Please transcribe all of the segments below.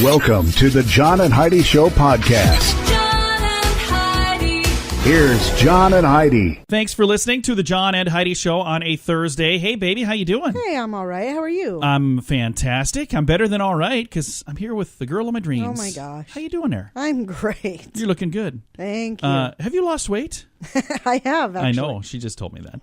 Welcome to the John and Heidi Show podcast. John and Heidi. Here's John and Heidi. Thanks for listening to the John and Heidi Show on a Thursday. Hey, baby, how you doing? Hey, I'm all right. How are you? I'm fantastic. I'm better than all right because I'm here with the girl of my dreams. Oh, my gosh. How you doing there? I'm great. You're looking good. Thank you. Have you lost weight? I have, actually. I know. She just told me that.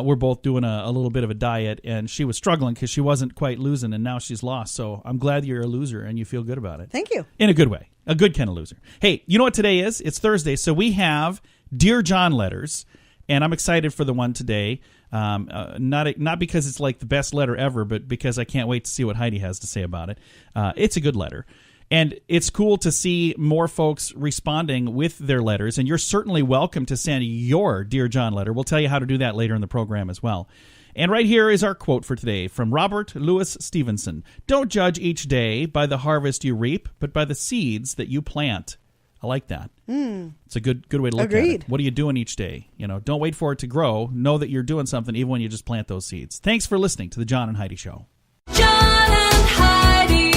We're both doing a little bit of a diet, and she was struggling because she wasn't quite losing, and now she's lost. So I'm glad you're a loser, and you feel good about it. Thank you. In a good way. A good kind of loser. Hey, you know what today is? It's Thursday, so we have Dear John Letters, and I'm excited for the one today. Not because it's like the best letter ever, but because I can't wait to see what Heidi has to say about it. It's a good letter. And it's cool to see more folks responding with their letters, and you're certainly welcome to send your Dear John letter. We'll tell you how to do that later in the program as well. And right here is our quote for today from Robert Louis Stevenson. Don't judge each day by the harvest you reap, but by the seeds that you plant. I like that. It's a good way to look at it. What are you doing each day? You know, don't wait for it to grow. Know that you're doing something even when you just plant those seeds. Thanks for listening to the John and Heidi Show. John and Heidi.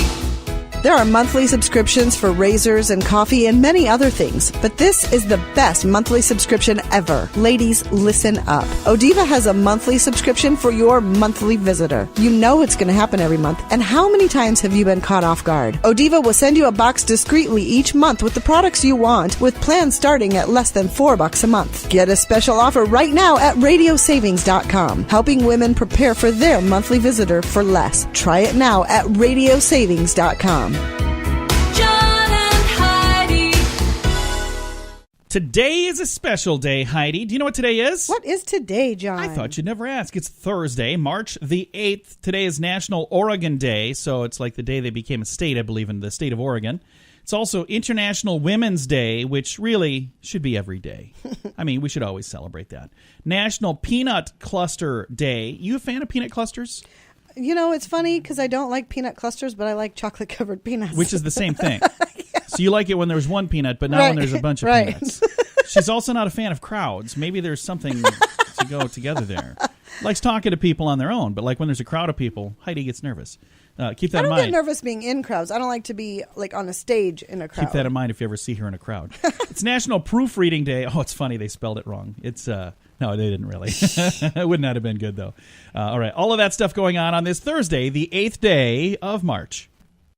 There are monthly subscriptions for razors and coffee and many other things, but this is the best monthly subscription ever. Ladies, listen up. Odiva has a monthly subscription for your monthly visitor. You know it's going to happen every month, and how many times have you been caught off guard? Odiva will send you a box discreetly each month with the products you want, with plans starting at less than $4 a month. Get a special offer right now at radiosavings.com, helping women prepare for their monthly visitor for less. Try it now at radiosavings.com. John and Heidi. Today is a special day, Heidi. Do you know what today is? What is today, John? I thought you'd never ask. It's Thursday, March the 8th. Today is National Oregon Day, so it's like the day they became a state, I believe, in the state of Oregon. It's also International Women's Day, which really should be every day. I mean, we should always celebrate that. National Peanut Cluster Day. You a fan of peanut clusters? You know, it's funny because I don't like peanut clusters, but I like chocolate-covered peanuts. Which is the same thing. Yeah. So you like it when there's one peanut, but not when there's a bunch of peanuts. She's also not a fan of crowds. Maybe there's something to go together there. Likes talking to people on their own, but like when there's a crowd of people, Heidi gets nervous. Keep that in mind. I don't get nervous being in crowds. I don't like to be like on a stage in a crowd. Keep that in mind if you ever see her in a crowd. It's National Proofreading Day. Oh, it's funny. They spelled it wrong. It's no, they didn't really. It would not have been good, though. All right. All of that stuff going on this Thursday, the 8th day of March.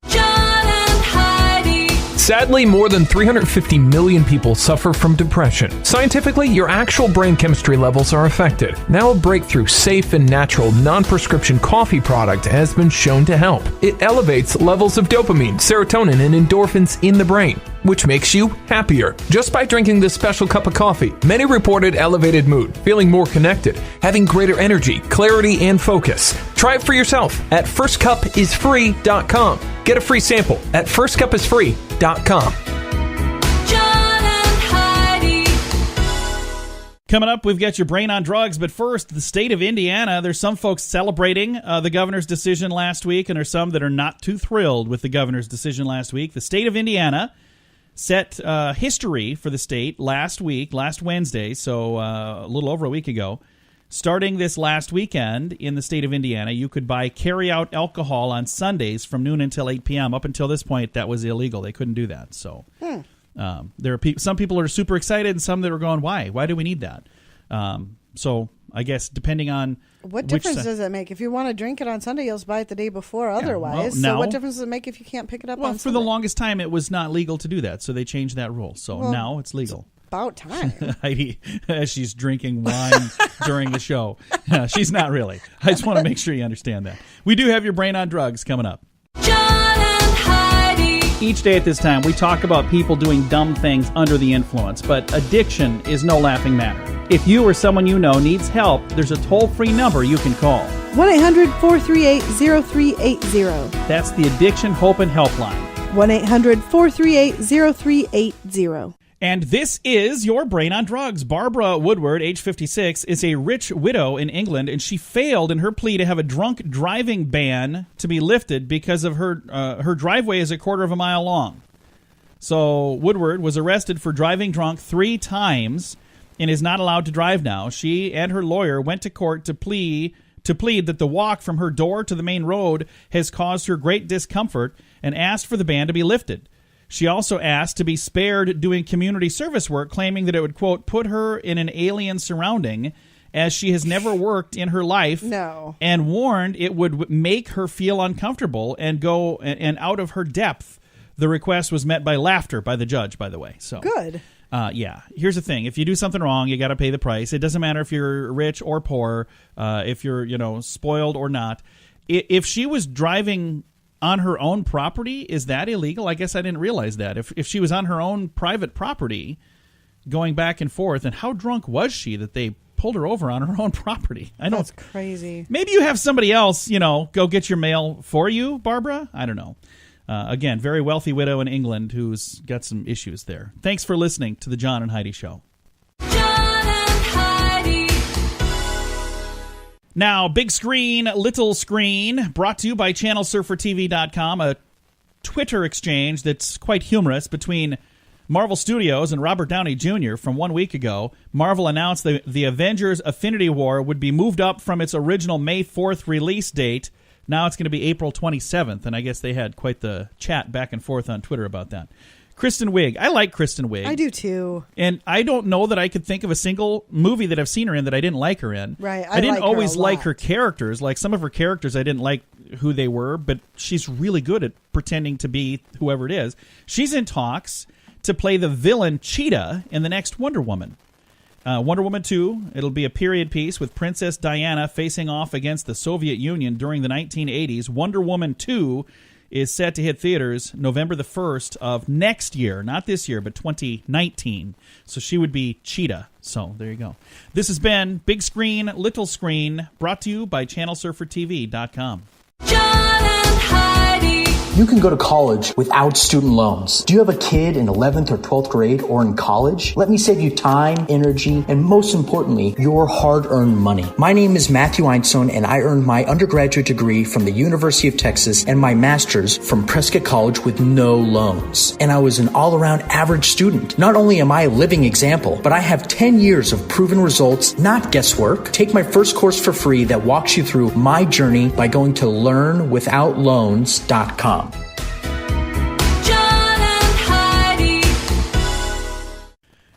John and Heidi. Sadly, more than 350 million people suffer from depression. Scientifically, your actual brain chemistry levels are affected. Now a breakthrough, safe and natural, non-prescription coffee product has been shown to help. It elevates levels of dopamine, serotonin, and endorphins in the brain, which makes you happier. Just by drinking this special cup of coffee, many reported elevated mood, feeling more connected, having greater energy, clarity, and focus. Try it for yourself at firstcupisfree.com. Get a free sample at firstcupisfree.com. John and Heidi. Coming up, we've got your brain on drugs, but first, the state of Indiana. There's some folks celebrating the governor's decision last week, and there's some that are not too thrilled with the governor's decision last week. The state of Indiana set history for the state last Wednesday, so a little over a week ago. Starting this last weekend in the state of Indiana, you could buy carry-out alcohol on Sundays from noon until 8 p.m. Up until this point, that was illegal. They couldn't do that. So there are some people are super excited and some that are going, why? Why do we need that? So I guess depending on what difference does it make? If you want to drink it on Sunday, you'll just buy it the day before otherwise. So what difference does it make if you can't pick it up on Sunday? Well, for the longest time, it was not legal to do that. So they changed that rule. So now it's legal. About time. Heidi, as she's drinking wine during the show. She's not really. I just want to make sure you understand that. We do have your brain on drugs coming up. John and Heidi. Each day at this time, we talk about people doing dumb things under the influence, but addiction is no laughing matter. If you or someone you know needs help, there's a toll-free number you can call. 1-800-438-0380. That's the Addiction Hope and Helpline. 1-800-438-0380. And this is your brain on drugs. Barbara Woodward, age 56, is a rich widow in England, and she failed in her plea to have a drunk driving ban to be lifted because of her driveway is a quarter of a mile long. So Woodward was arrested for driving drunk 3 times and is not allowed to drive now. She and her lawyer went to court to plead that the walk from her door to the main road has caused her great discomfort and asked for the ban to be lifted. She also asked to be spared doing community service work, claiming that it would, quote, put her in an alien surrounding as she has never worked in her life. No. And warned it would make her feel uncomfortable and go and out of her depth. The request was met by laughter by the judge, by the way. So Good. Yeah. Here's the thing. If you do something wrong, you got to pay the price. It doesn't matter if you're rich or poor, if you're, spoiled or not. If she was driving on her own property, is that illegal? I guess I didn't realize that. If she was on her own private property going back and forth, and how drunk was she that they pulled her over on her own property? That's crazy. Maybe you have somebody else, go get your mail for you, Barbara? I don't know. Again, very wealthy widow in England who's got some issues there. Thanks for listening to the John and Heidi Show. John and Heidi. Now, big screen, little screen, brought to you by ChannelSurferTV.com, a Twitter exchange that's quite humorous between Marvel Studios and Robert Downey Jr. from 1 week ago. Marvel announced the Avengers Infinity War would be moved up from its original May 4th release date. Now it's going to be April 27th, and I guess they had quite the chat back and forth on Twitter about that. Kristen Wiig. I like Kristen Wiig. I do too. And I don't know that I could think of a single movie that I've seen her in that I didn't like her in. Right. I didn't like her always a like lot. her characters. Like some of her characters, I didn't like who they were, but she's really good at pretending to be whoever it is. She's in talks to play the villain Cheetah in the next Wonder Woman. Wonder Woman 2, it'll be a period piece with Princess Diana facing off against the Soviet Union during the 1980s. Wonder Woman 2 is set to hit theaters November the 1st of next year. Not this year, but 2019. So she would be Cheetah. So there you go. This has been Big Screen, Little Screen, brought to you by ChannelSurferTV.com. John and Heidi. You can go to college without student loans. Do you have a kid in 11th or 12th grade or in college? Let me save you time, energy, and most importantly, your hard-earned money. My name is Matthew Einstein, and I earned my undergraduate degree from the University of Texas and my master's from Prescott College with no loans. And I was an all-around average student. Not only am I a living example, but I have 10 years of proven results, not guesswork. Take my first course for free that walks you through my journey by going to learnwithoutloans.com.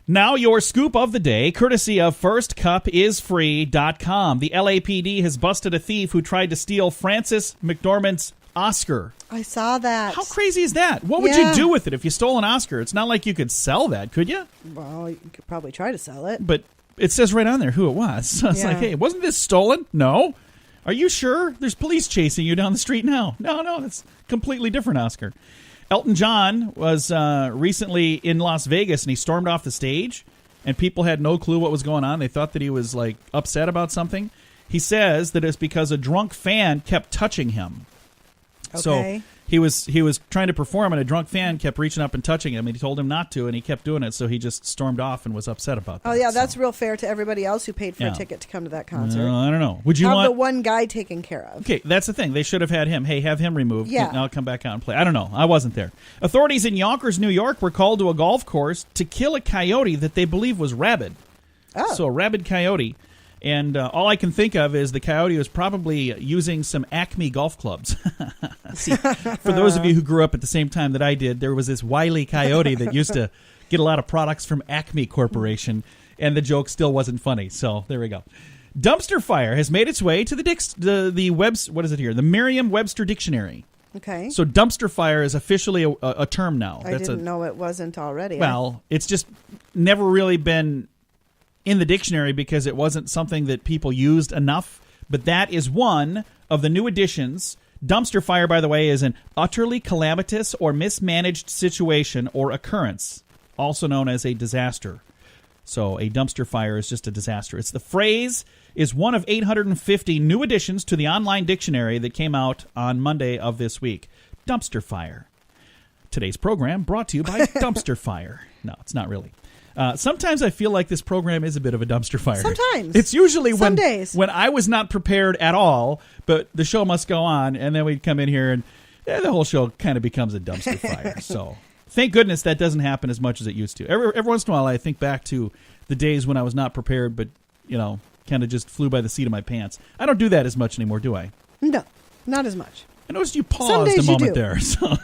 Now your scoop of the day, courtesy of FirstCupIsFree.com. The LAPD has busted a thief who tried to steal Frances McDormand's Oscar. I saw that. How crazy is that? What would you do with it if you stole an Oscar? It's not like you could sell that, could you? Well, you could probably try to sell it. But it says right on there who it was. So it's like, hey, wasn't this stolen? No. Are you sure? There's police chasing you down the street now. No, it's a completely different Oscar. Elton John was recently in Las Vegas, and he stormed off the stage, and people had no clue what was going on. They thought that he was, like, upset about something. He says that it's because a drunk fan kept touching him. Okay. So he was trying to perform, and a drunk fan kept reaching up and touching him, and he told him not to, and he kept doing it, so he just stormed off and was upset about that. Oh, yeah, that's real fair to everybody else who paid for a ticket to come to that concert. I don't know. Would you have want the one guy taken care of? Okay, that's the thing. They should have had him. Hey, have him removed. Yeah. Now come back out and play. I don't know. I wasn't there. Authorities in Yonkers, New York, were called to a golf course to kill a coyote that they believe was rabid. Oh. So a rabid coyote. And all I can think of is the coyote was probably using some Acme golf clubs. See, for those of you who grew up at the same time that I did, there was this wily coyote that used to get a lot of products from Acme Corporation, and the joke still wasn't funny. So there we go. Dumpster fire has made its way to the Merriam-Webster Dictionary. Okay. So dumpster fire is officially a term now. I didn't know it wasn't already. Well, it's just never really been in the dictionary because it wasn't something that people used enough. But that is one of the new additions. Dumpster fire, by the way, is an utterly calamitous or mismanaged situation or occurrence, also known as a disaster. So a dumpster fire is just a disaster. The phrase is one of 850 new additions to the online dictionary that came out on Monday of this week. Dumpster fire. Today's program brought to you by Dumpster Fire. No, it's not really. Sometimes I feel like this program is a bit of a dumpster fire. Sometimes. It's usually Some days. when I was not prepared at all, but the show must go on, and then we'd come in here, and the whole show kind of becomes a dumpster fire. So thank goodness that doesn't happen as much as it used to. Every once in a while, I think back to the days when I was not prepared, but, kind of just flew by the seat of my pants. I don't do that as much anymore, do I? No, not as much. I noticed you paused Some a days you moment do. there. So.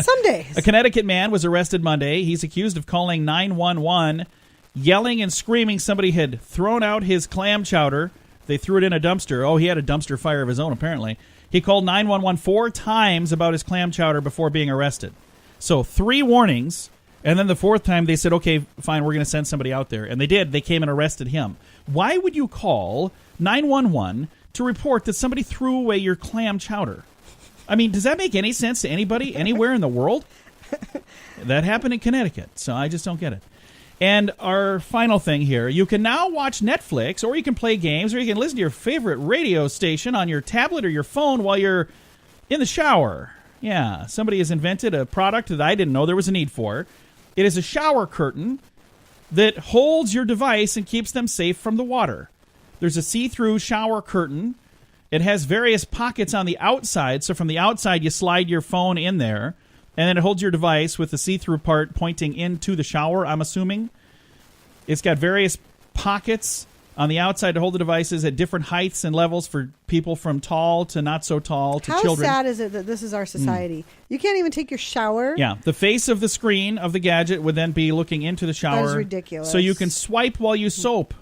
Some days. A Connecticut man was arrested Monday. He's accused of calling 911, yelling and screaming somebody had thrown out his clam chowder. They threw it in a dumpster. Oh, he had a dumpster fire of his own, apparently. He called 911 4 times about his clam chowder before being arrested. So 3 warnings, and then the 4th time they said, okay, fine, we're going to send somebody out there. And they did. They came and arrested him. Why would you call 911 to report that somebody threw away your clam chowder? I mean, does that make any sense to anybody anywhere in the world? That happened in Connecticut, so I just don't get it. And our final thing here, you can now watch Netflix, or you can play games, or you can listen to your favorite radio station on your tablet or your phone while you're in the shower. Yeah, somebody has invented a product that I didn't know there was a need for. It is a shower curtain that holds your device and keeps them safe from the water. There's a see-through shower curtain. It has various pockets on the outside, so from the outside you slide your phone in there, and then it holds your device with the see-through part pointing into the shower, I'm assuming. It's got various pockets on the outside to hold the devices at different heights and levels for people from tall to not so tall to children. How sad is it that this is our society? You can't even take your shower? Yeah, the face of the screen of the gadget would then be looking into the shower. That is ridiculous. So you can swipe while you soap.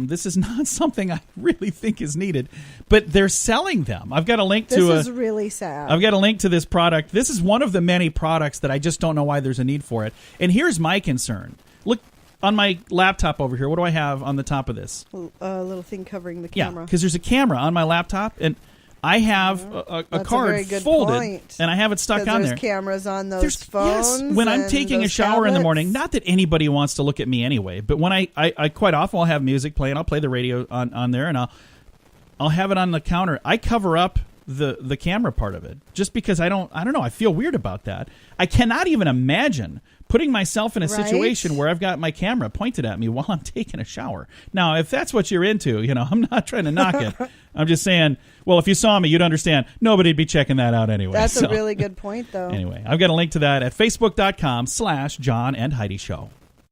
This is not something I really think is needed, but they're selling them. I've got a link to This is really sad. I've got a link to this product. This is one of the many products that I just don't know why there's a need for it. And here's my concern. Look on my laptop over here. What do I have on the top of this? A little thing covering the Yeah, camera. because there's a camera on my laptop, and I have a That's a card very good folded, point. and I have it stuck 'Cause on there's there. cameras on those There's- phones. Yes, when I'm and taking a those shower in the tablets. morning, not that anybody wants to look at me anyway, but when I quite often will have music playing, I'll play the radio on there, and I'll have it on the counter. I cover up the camera part of it just because I don't know. I feel weird about that. I cannot even imagine putting myself in a Right? situation where I've got my camera pointed at me while I'm taking a shower. Now, if that's what you're into, I'm not trying to knock it. I'm just saying, well, if you saw me, you'd understand. Nobody'd be checking that out anyway. That's So, a really good point, though. Anyway, I've got a link to that at facebook.com/John and Heidi Show.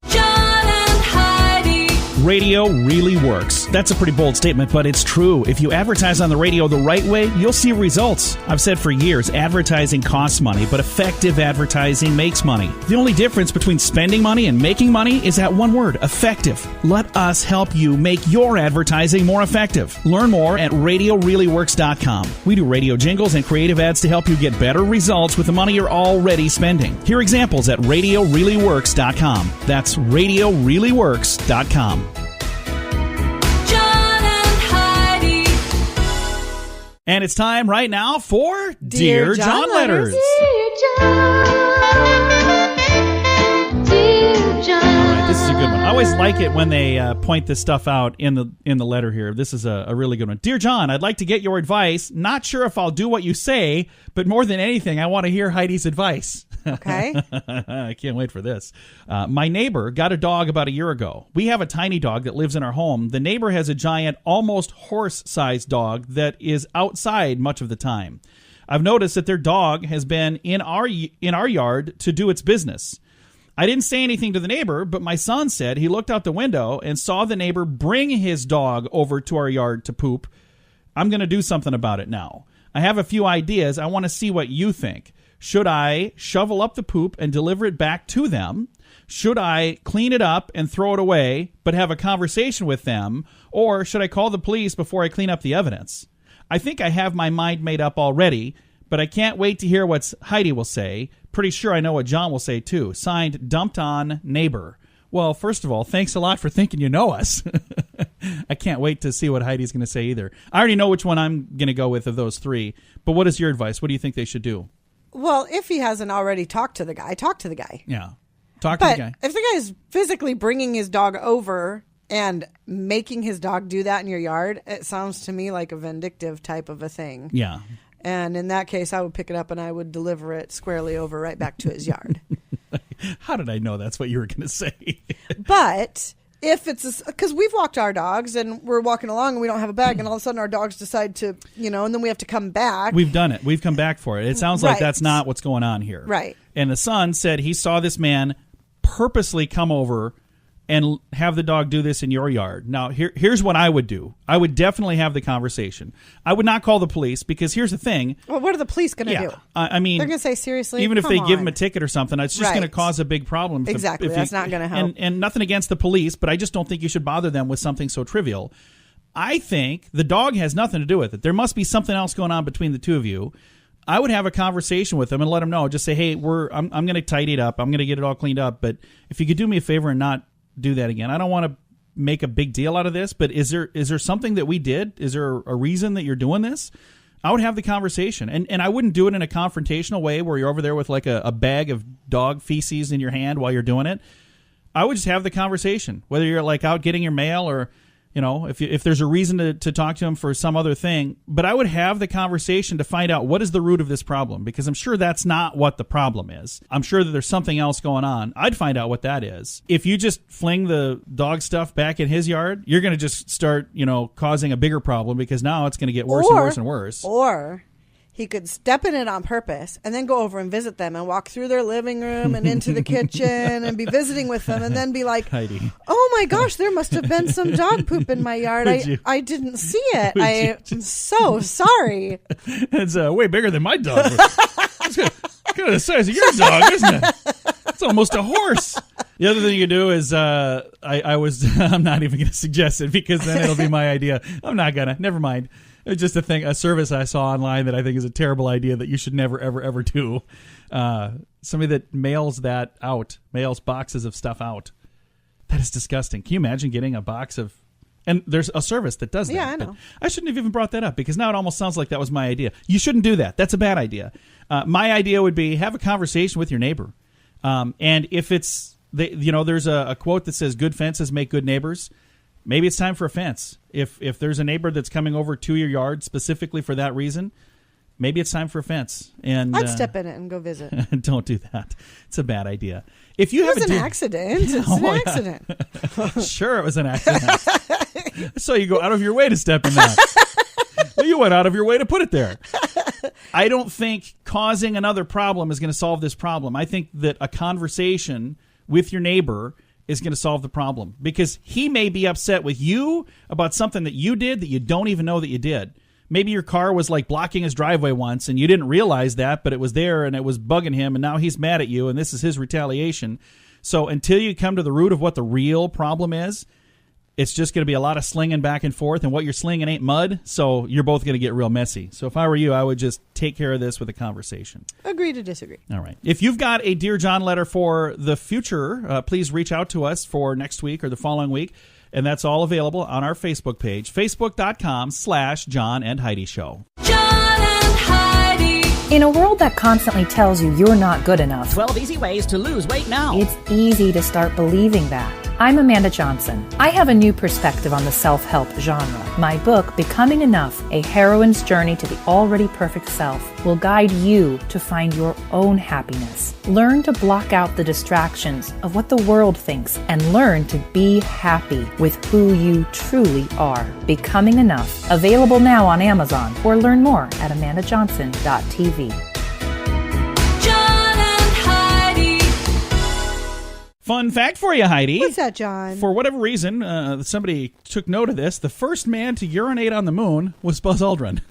John and Heidi. Radio really works. That's a pretty bold statement, but it's true. If you advertise on the radio the right way, you'll see results. I've said for years, advertising costs money, but effective advertising makes money. The only difference between spending money and making money is that one word, effective. Let us help you make your advertising more effective. Learn more at RadioReallyWorks.com. We do radio jingles and creative ads to help you get better results with the money you're already spending. Hear examples at RadioReallyWorks.com. That's RadioReallyWorks.com. John and Heidi. And it's time right now for Dear John Letters. This is a good one. I always like it when they point this stuff out in the letter here. This is a really good one. Dear John, I'd like to get your advice. Not sure if I'll do what you say, but more than anything, I want to hear Heidi's advice. Okay. I can't wait for this. My neighbor got a dog about a year ago. We have a tiny dog that lives in our home. The neighbor has a giant, almost horse-sized dog that is outside much of the time. I've noticed that their dog has been in our yard to do its business. I didn't say anything to the neighbor, but my son said he looked out the window and saw the neighbor bring his dog over to our yard to poop. I'm going to do something about it now. I have a few ideas. I want to see what you think. Should I shovel up the poop and deliver it back to them? Should I clean it up and throw it away, but have a conversation with them? Or should I call the police before I clean up the evidence? I think I have my mind made up already, but I can't wait to hear what Heidi will say. Pretty sure I know what John will say, too. Signed, Dumped On Neighbor. Well, first of all, thanks a lot for thinking you know us. I can't wait to see what Heidi's going to say either. I already know which one I'm going to go with of those three. But what is your advice? What do you think they should do? Well, if he hasn't already talked to the guy, talk to the guy. Yeah. Talk to But the guy. if the guy is physically bringing his dog over and making his dog do that in your yard, it sounds to me like a vindictive type of a thing. Yeah. And in that case, I would pick it up and I would deliver it squarely over right back to his yard. How did I know that's what you were going to say? But if it's because we've walked our dogs and we're walking along and we don't have a bag and all of a sudden our dogs decide to, and then we have to come back. We've done it. We've come back for it. It sounds like Right. that's not what's going on here. Right. And the son said he saw this man purposely come over and have the dog do this in your yard. Now, here's what I would do. I would definitely have the conversation. I would not call the police because here's the thing. Well, what are the police going to do? I mean, they're going to say, seriously? Even if Come they give on. them a ticket or something, it's just going to cause a big problem. Exactly. That's not going to help. And nothing against the police, but I just don't think you should bother them with something so trivial. I think the dog has nothing to do with it. There must be something else going on between the two of you. I would have a conversation with them and let them know. Just say, hey, I'm going to tidy it up. I'm going to get it all cleaned up. But if you could do me a favor and not do that again. I don't want to make a big deal out of this, but is there something that we did? Is there a reason that you're doing this? I would have the conversation. And I wouldn't do it in a confrontational way where you're over there with like a bag of dog feces in your hand while you're doing it. I would just have the conversation, whether you're like out getting your mail or, you know, if there's a reason to talk to him for some other thing. But I would have the conversation to find out what is the root of this problem, because I'm sure that's not what the problem is. I'm sure that there's something else going on. I'd find out what that is. If you just fling the dog stuff back in his yard, you're going to just start, you know, causing a bigger problem, because now it's going to get worse and worse and worse. Or he could step in it on purpose and then go over and visit them and walk through their living room and into the kitchen and be visiting with them and then be like, Heidi, oh my gosh, there must have been some dog poop in my yard. I didn't see it. I'm so sorry. It's way bigger than my dog. It's kind of the size of your dog, isn't it? It's almost a horse. The other thing you do is I'm not even going to suggest it, because then it'll be my idea. I'm not going to. Never mind. It's just a service I saw online that I think is a terrible idea that you should never, ever, ever do. Somebody that mails boxes of stuff out. That is disgusting. Can you imagine getting a box of... And there's a service that does that. Yeah, I know. I shouldn't have even brought that up, because now it almost sounds like that was my idea. You shouldn't do that. That's a bad idea. My idea would be have a conversation with your neighbor. And if it's... there's a quote that says, good fences make good neighbors. Maybe it's time for a fence. If there's a neighbor that's coming over to your yard specifically for that reason, maybe it's time for a fence. And I'd step in it and go visit. Don't do that. It's a bad idea. If you It was an accident. It's an accident. Sure, it was an accident. So you go out of your way to step in that. Well, you went out of your way to put it there. I don't think causing another problem is going to solve this problem. I think that a conversation with your neighbor is going to solve the problem, because he may be upset with you about something that you did that you don't even know that you did. Maybe your car was like blocking his driveway once and you didn't realize that, but it was there and it was bugging him, and now he's mad at you and this is his retaliation. So until you come to the root of what the real problem is, it's just going to be a lot of slinging back and forth, and what you're slinging ain't mud, so you're both going to get real messy. So if I were you, I would just take care of this with a conversation. Agree to disagree. All right. If you've got a Dear John letter for the future, please reach out to us for next week or the following week, and that's all available on our Facebook page, facebook.com/John and Heidi Show. John and Heidi. In a world that constantly tells you you're not good enough, 12 easy ways to lose weight now. it's easy to start believing that. I'm Amanda Johnson. I have a new perspective on the self-help genre. My book, Becoming Enough, A Heroine's Journey to the Already Perfect Self, will guide you to find your own happiness. Learn to block out the distractions of what the world thinks and learn to be happy with who you truly are. Becoming Enough. Available now on Amazon, or learn more at amandajohnson.tv. John and Heidi. Fun fact for you, Heidi. What's that, John? For whatever reason, somebody took note of this. The first man to urinate on the moon was Buzz Aldrin.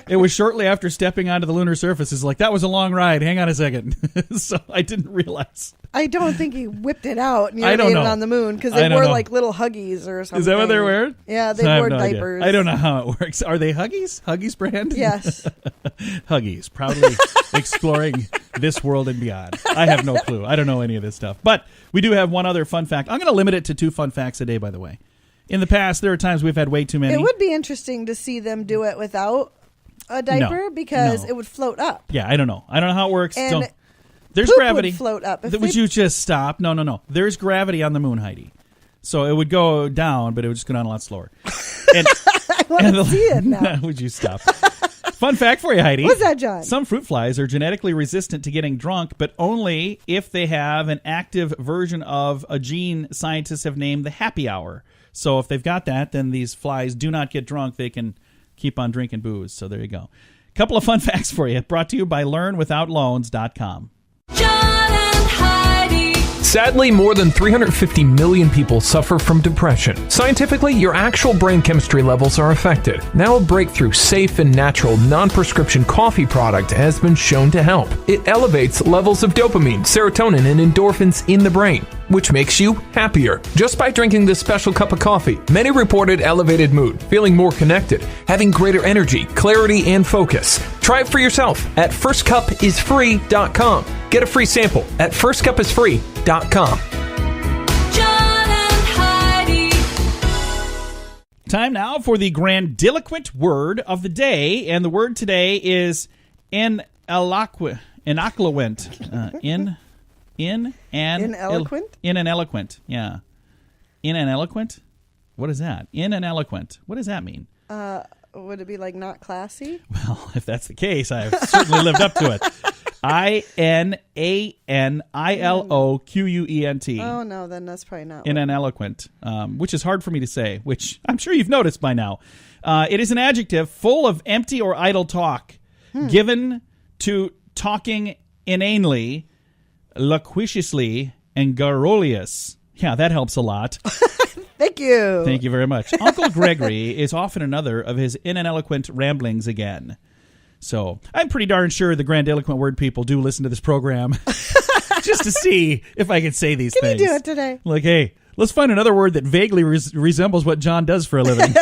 It was shortly after stepping onto the lunar surface. It's like, that was a long ride. Hang on a second. So I didn't realize. I don't think he whipped it out and I don't urinated know. on the moon, because I they don't wore know. like little Huggies or something. Is that what they're wearing? Yeah, they I have wore no idea. diapers. I don't know how it works. Are they Huggies? Huggies brand? Yes. Huggies, proudly exploring this world and beyond. I have no clue. I don't know any of this stuff. But we do have one other fun fact. I'm going to limit it to 2 fun facts a day, by the way. In the past, there are times we've had way too many. It would be interesting to see them do it without a diaper, because no. it would float up. Yeah, I don't know. I don't know how it works. And there's poop gravity. would float up. If Would they- you just stop? No. There's gravity on the moon, Heidi. So it would go down, but it would just go down a lot slower. And, I want to see it now. Would you stop? Fun fact for you, Heidi. What's that, John? Some fruit flies are genetically resistant to getting drunk, but only if they have an active version of a gene scientists have named the happy hour. So if they've got that, then these flies do not get drunk. They can keep on drinking booze. So there you go. Couple of fun facts for you, brought to you by LearnWithoutLoans.com. John and Heidi. Sadly, more than 350 million people suffer from depression. Scientifically, your actual brain chemistry levels are affected. Now, a breakthrough, safe and natural, non-prescription coffee product has been shown to help. It elevates levels of dopamine, serotonin, and endorphins in the brain, which makes you happier. Just by drinking this special cup of coffee, many reported elevated mood, feeling more connected, having greater energy, clarity, and focus. Try it for yourself at firstcupisfree.com. Get a free sample at firstcupisfree.com. John and Heidi. Time now for the grandiloquent word of the day, and the word today is ineloquent. Ineloquent? Ineloquent, yeah. Ineloquent? What is that? Ineloquent. What does that mean? Would it be like not classy? Well, if that's the case, I've certainly lived up to it. Ineneloquent. Oh, no, then that's probably not. Ineloquent, which is hard for me to say, which I'm sure you've noticed by now. It is an adjective full of empty or idle talk, given to talking inanely, loquaciously, and garrulous. Yeah, that helps a lot. Thank you. Thank you very much. Uncle Gregory is often another of his ineloquent ramblings again. So I'm pretty darn sure the grandiloquent word people do listen to this program just to see if I can say these things. Can you do it today? Like, hey, let's find another word that vaguely resembles what John does for a living.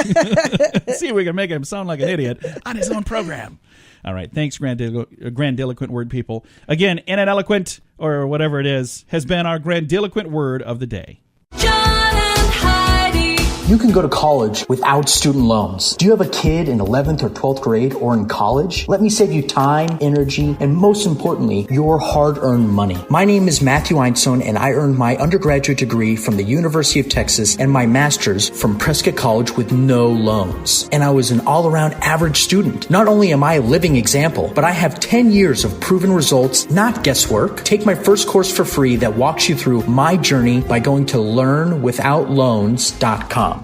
See if we can make him sound like an idiot on his own program. All right. Thanks, grandiloquent word people. Again, ineloquent, or whatever it is, has been our grandiloquent word of the day. John and Heidi. You can go to college without student loans. Do you have a kid in 11th or 12th grade or in college? Let me save you time, energy, and most importantly, your hard-earned money. My name is Matthew Einstone, and I earned my undergraduate degree from the University of Texas and my master's from Prescott College with no loans. And I was an all-around average student. Not only am I a living example, but I have 10 years of proven results, not guesswork. Take my first course for free that walks you through my journey by going to learnwithoutloans.com.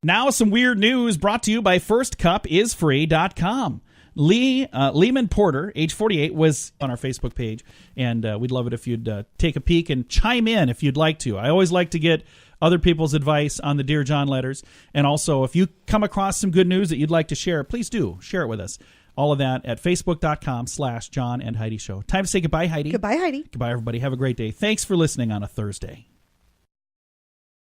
Now some weird news brought to you by firstcupisfree.com. Lehman Porter, age 48, was on our Facebook page, and we'd love it if you'd take a peek and chime in if you'd like to. I always like to get other people's advice on the Dear John letters, and also if you come across some good news that you'd like to share, please do share it with us. All of that at facebook.com/John and Heidi Show. Time to say goodbye, Heidi. Goodbye, Heidi. Goodbye, everybody. Have a great day. Thanks for listening on a Thursday.